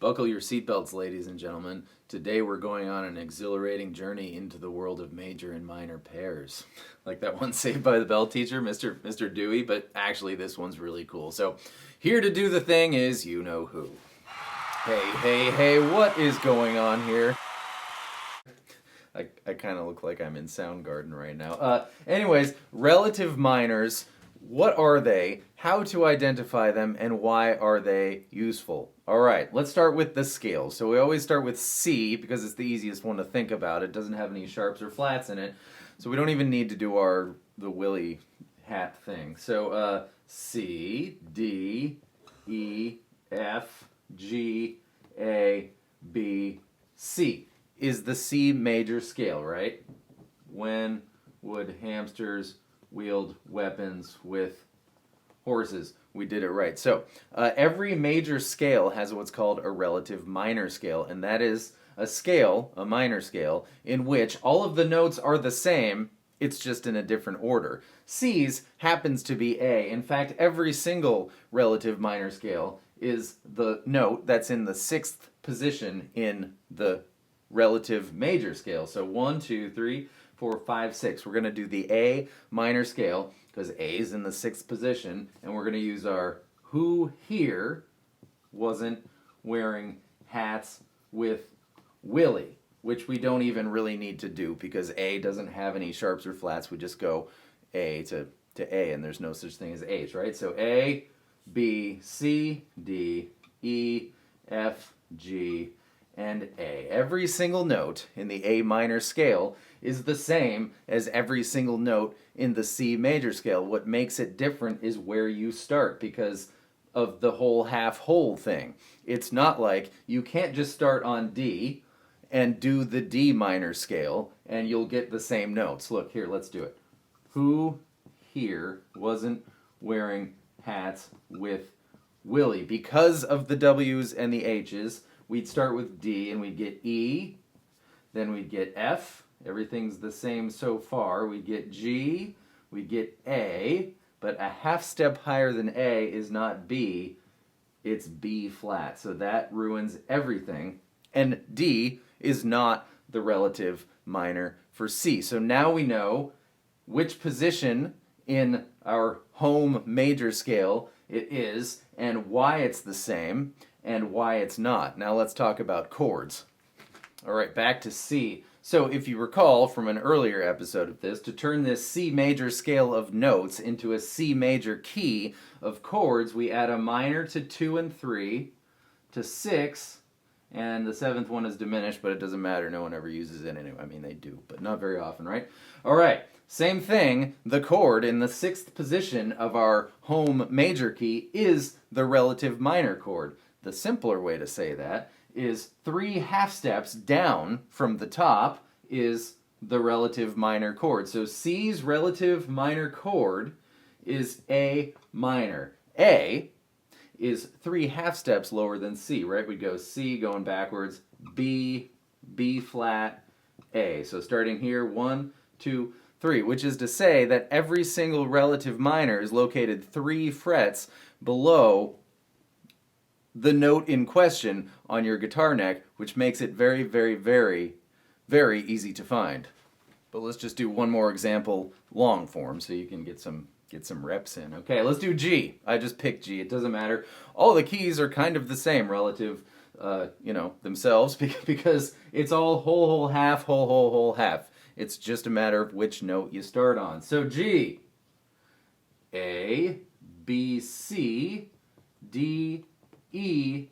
Buckle your seatbelts, ladies and gentlemen. Today we're going on an exhilarating journey into the world of major and minor pairs. Like that one Saved by the Bell teacher, Mr. Dewey, but actually this one's really cool. So here to do the thing is you know who. Hey, what is going on here? I kind of look like I'm in Soundgarden right now. Anyways, relative minors, what are they, how to identify them, and why are they useful? All right, let's start with the scales. So we always start with C because it's the easiest one to think about. It doesn't have any sharps or flats in it, so we don't even need to do the Willy hat thing. So C, D, E, F, G, A, B, C is the C major scale, right? When would hamsters wield weapons with horses? We did it right. So every major scale has what's called a relative minor scale, and that is a scale, a minor scale, in which all of the notes are the same, it's just in a different order. C's happens to be A. In fact, every single relative minor scale is the note that's in the sixth position in the relative major scale. So 1, 2, 3, 4, 5, 6. We're going to do the A minor scale because A is in the sixth position, and we're going to use our who here wasn't wearing hats with Willy, which we don't even really need to do because A doesn't have any sharps or flats. We just go A to A, and there's no such thing as H, right? So A, B, C, D, E, F, G, and A. Every single note in the A minor scale is the same as every single note in the C major scale. What makes it different is where you start because of the whole half whole thing. It's not like you can't just start on D and do the D minor scale and you'll get the same notes. Look here, let's do it. Who here wasn't wearing hats with Willy? Because of the W's and the H's, we'd start with D and we'd get E, then we'd get F, everything's the same so far, we'd get G, we'd get A, but a half step higher than A is not B, it's B flat, so that ruins everything, and D is not the relative minor for C. So now we know which position in our home major scale it is, and why it's the same, and why it's not. Now let's talk about chords. All right, back to C. So if you recall from an earlier episode of this, to turn this C major scale of notes into a C major key of chords, we add a minor to 2 and 3, to 6, and the seventh one is diminished, but it doesn't matter. No one ever uses it anyway. I mean, they do, but not very often, right? All right, same thing. The chord in the sixth position of our home major key is the relative minor chord. The simpler way to say that is 3 half steps down from the top is the relative minor chord. So C's relative minor chord is A minor. A is 3 half steps lower than C, right? We go C going backwards, B, B flat, A. So starting here, 1, 2, 3, which is to say that every single relative minor is located 3 frets below the note in question on your guitar neck, which makes it very, very, very, very easy to find. But let's just do one more example long form so you can get some reps in. Okay, let's do G. I just picked G. It doesn't matter. All the keys are kind of the same relative, themselves because it's all whole, whole, half, whole, whole, whole, half. It's just a matter of which note you start on. So G, A, B, C, D, E,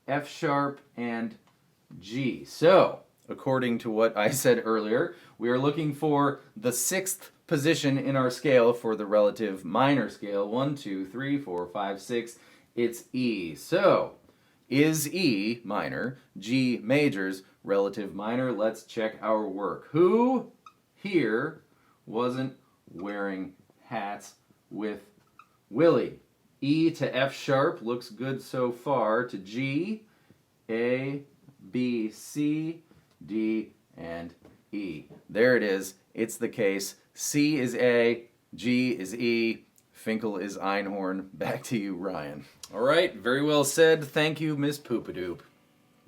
F sharp, and G. So, according to what I said earlier, we are looking for the sixth position in our scale for the relative minor scale. 1, 2, 3, 4, 5, 6. It's E. So, is E minor, G major's relative minor? Let's check our work. Who here wasn't wearing hats with Willy? E to F sharp looks good so far. To G, A, B, C, D, and E. There it is. It's the case. C is A, G is E, Finkel is Einhorn. Back to you, Ryan. All right, very well said. Thank you, Miss Poopadoop.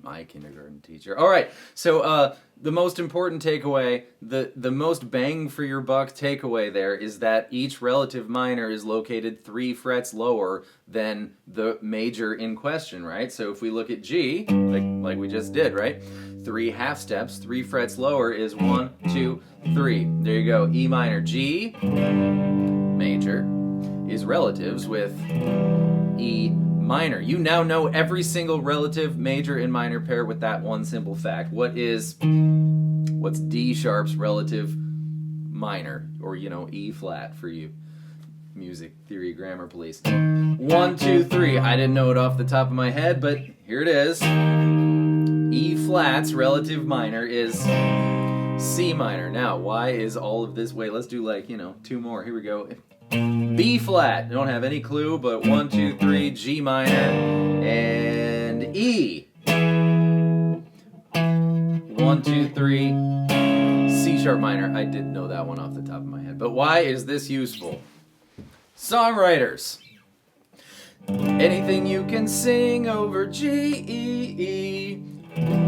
my kindergarten teacher. All right, so the most important takeaway, the most bang for your buck takeaway there is that each relative minor is located 3 frets lower than the major in question, right? So if we look at G, like we just did, right? 3 half steps, 3 frets lower is 1, 2, 3. There you go. E minor, G major is relatives with E minor. You now know every single relative major and minor pair with that one simple fact. What's D sharp's relative minor, or E flat for you music theory grammar police? 1, 2, 3. I didn't know it off the top of my head, but here it is. E flat's relative minor is C minor. Now, why is all of this? Wait, let's do 2 more. Here we go. B flat. I don't have any clue, but 1, 2, 3, G minor, and E. 1, 2, 3, C sharp minor. I did know that one off the top of my head. But why is this useful? Songwriters. Anything you can sing over G, E.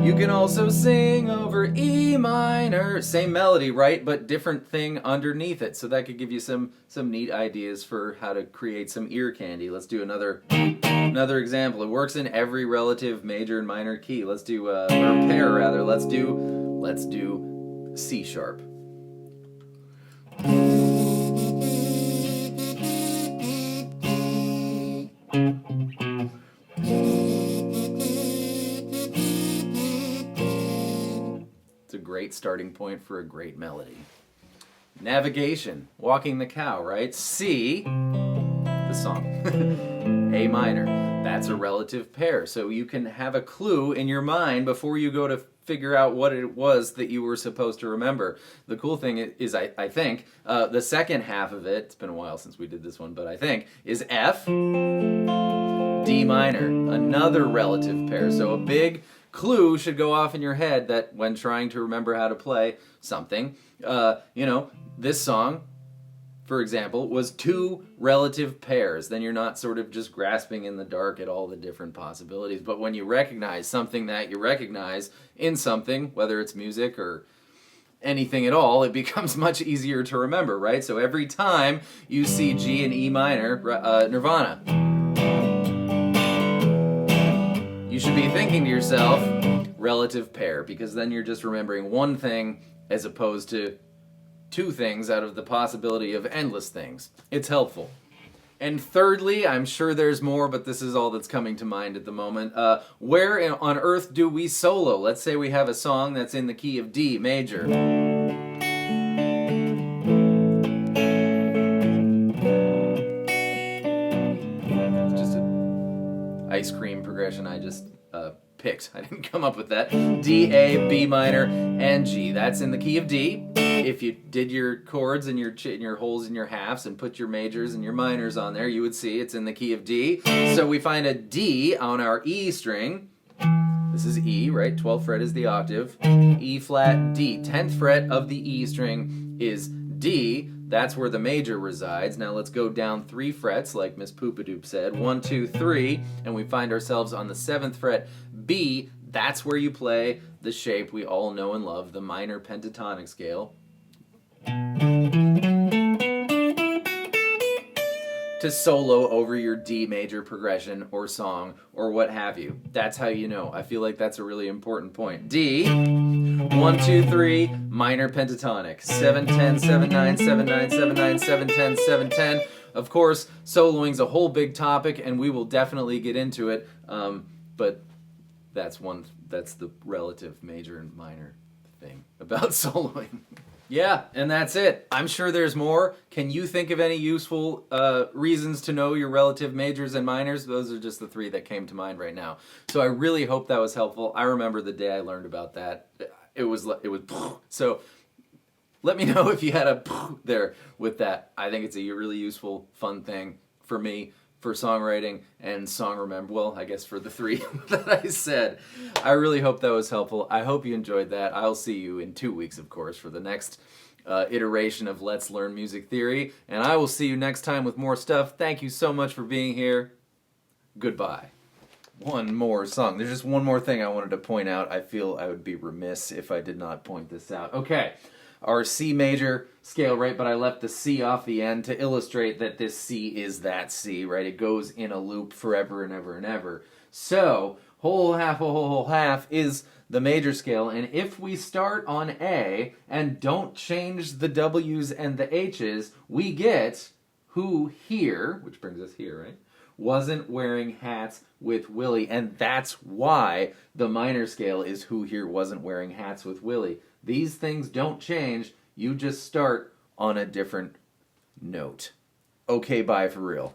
You can also sing over E minor. Same melody, right? But different thing underneath it. So that could give you some neat ideas for how to create some ear candy. Let's do another example. It works in every relative major and minor key. Let's do or pair rather. Let's do C sharp. It's a great starting point for a great melody. Navigation, walking the cow, right? C, the song. A minor, that's a relative pair. So you can have a clue in your mind before you go to figure out what it was that you were supposed to remember. The cool thing is, I think, the second half of it, it's been a while since we did this one, but I think, is F, D minor, another relative pair. So a big clue should go off in your head that when trying to remember how to play something, this song, for example, was 2 relative pairs. Then you're not sort of just grasping in the dark at all the different possibilities. But when you recognize something that you recognize in something, whether it's music or anything at all, it becomes much easier to remember, right? So every time you see G and E minor, Nirvana, you should be thinking to yourself, relative pair, because then you're just remembering one thing as opposed to 2 things out of the possibility of endless things. It's helpful. And thirdly, I'm sure there's more, but this is all that's coming to mind at the moment. Where on earth do we solo? Let's say we have a song that's in the key of D major. It's just an ice cream progression I just picked. I didn't come up with that. D, A, B minor, and G. That's in the key of D. If you did your chords and your holes in your halves and put your majors and your minors on there, you would see it's in the key of D. So we find a D on our E string. This is E, right? 12th fret is the octave. E flat, D. 10th fret of the E string is D. That's where the major resides. Now let's go down 3 frets, like Miss Poopadoop said. 1, 2, 3, and we find ourselves on the 7th fret, B. That's where you play the shape we all know and love, the minor pentatonic scale. To solo over your D major progression or song or what have you. That's how you know. I feel like that's a really important point. D, 1, 2, 3, minor pentatonic. 7, 10, 7, 9, 7, 9, 7, 9, 7, 10, 7, 10. Of course, soloing's a whole big topic and we will definitely get into it. But that's the relative major and minor thing about soloing. Yeah, and that's it. I'm sure there's more. Can you think of any useful reasons to know your relative majors and minors? Those are just the 3 that came to mind right now. So I really hope that was helpful. I remember the day I learned about that. It was so let me know if you had a there with that. I think it's a really useful, fun thing for me, for songwriting and song remember. Well, I guess for the 3 that I said. I really hope that was helpful. I hope you enjoyed that. I'll see you in 2 weeks, of course, for the next iteration of Let's Learn Music Theory. And I will see you next time with more stuff. Thank you so much for being here. Goodbye. one more song. There's just one more thing I wanted to point out. I feel I would be remiss if I did not point this out. Okay, our C major scale, right? But I left the C off the end to illustrate that this C is that C, right? It goes in a loop forever and ever and ever. So, whole half is the major scale, and if we start on A and don't change the W's and the H's, we get who here, which brings us here, right? Wasn't wearing hats with Willie, and that's why the minor scale is who here wasn't wearing hats with Willie. These things don't change, you just start on a different note. Okay, bye for real.